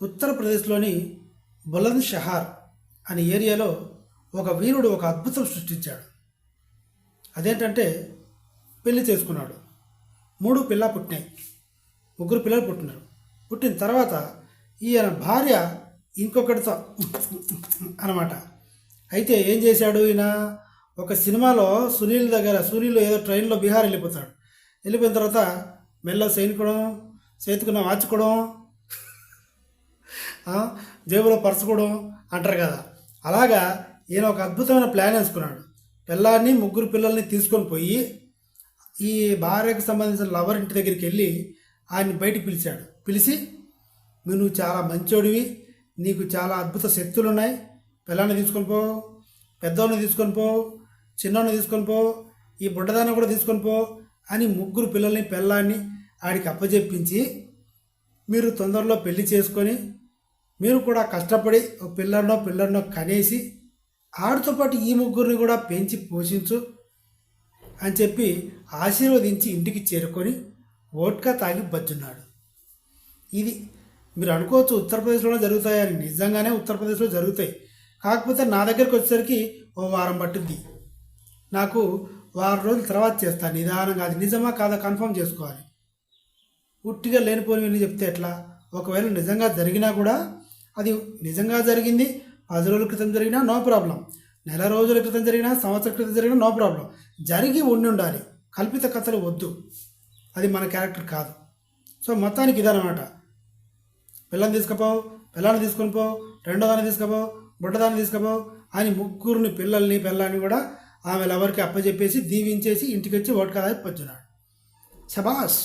ఉత్తరప్రదేశ్లోని బులంద్ షహర్ అనే ఏరియాలో ఒక వీరుడు ఒక అద్భుతం సృష్టించాడు. అదేంటంటే పెళ్లి చేసుకున్నాడు. 3 పిల్లలు పుట్టినాయి. 3 పిల్లలు పుట్టినారు. పుట్టిన తర్వాత ఈయన భార్య ఇంకొకటితో అనమాట. అయితే ఏం చేశాడు ఈయన, ఒక సినిమాలో సునీల్ ఏదో ట్రైన్లో బీహార్ వెళ్ళిపోతాడు. వెళ్ళిపోయిన తర్వాత మెల్ల సైనికోవడం, చేతుకున్న వాచుకోవడం, జేబులో పరచుకోవడం అంటారు కదా. అలాగా ఈయన ఒక అద్భుతమైన ప్లాన్ వేసుకున్నాడు. పిల్లాన్ని 3 పిల్లల్ని తీసుకొని పోయి ఈ భార్యకు సంబంధించిన లవర్ ఇంటి దగ్గరికి వెళ్ళి ఆయన్ని బయటికి పిలిచాడు. పిలిచి, నువ్వు చాలా మంచోడివి, నీకు చాలా అద్భుత శక్తులు ఉన్నాయి, పిల్లాన్ని తీసుకొని పో, పెద్దవాడిని తీసుకొని పో, చిన్నవాడిని తీసుకొని పో, ఈ బుడ్డదాన్ని కూడా తీసుకొని పో అని 3 పిల్లల్ని పిల్లాన్ని ఆడికి అప్పచెప్పించి, మీరు తొందరలో పెళ్లి చేసుకొని మీరు కూడా కష్టపడి ఒక పిల్లడినో కనేసి ఆడితో పాటు ఈ 3 కూడా పెంచి పోషించు అని చెప్పి ఆశీర్వదించి ఇంటికి చేరుకొని వోడ్కా తాగి బజ్జున్నాడు. ఇది మీరు అనుకోవచ్చు ఉత్తరప్రదేశ్లోనే జరుగుతాయని. నిజంగానే ఉత్తరప్రదేశ్లో జరుగుతాయి. కాకపోతే నా దగ్గరికి వచ్చేసరికి ఓ వారం పట్టుద్ది. నాకు వారం రోజుల తర్వాత చేస్తాను నిదానంగా. అది నిజమా కాదా కన్ఫర్మ్ చేసుకోవాలి. ఉట్టిగా లేనిపోని చెప్తే ఎట్లా? ఒకవేళ నిజంగా జరిగినా కూడా అది నిజంగా జరిగింది 10 రోజుల క్రితం జరిగినా నో ప్రాబ్లం, నెల రోజుల క్రితం జరిగినా, సంవత్సరం క్రితం జరిగినా నో ప్రాబ్లం. జరిగి ఉండాలి. కల్పిత కథలు వద్దు, అది మన క్యారెక్టర్ కాదు. సో మొత్తానికి ఇదనమాట. పిల్లని తీసుకొని పో, రెండో దాన్ని తీసుకుపో, బుడ్డదాన్ని తీసుకుపో అని 3 పిల్లాన్ని కూడా ఆమె లవర్కి అప్పచెప్పేసి దీవించేసి ఇంటికి వచ్చి వోడ్కా తాగి పచ్చున్నాడు. శబాష్.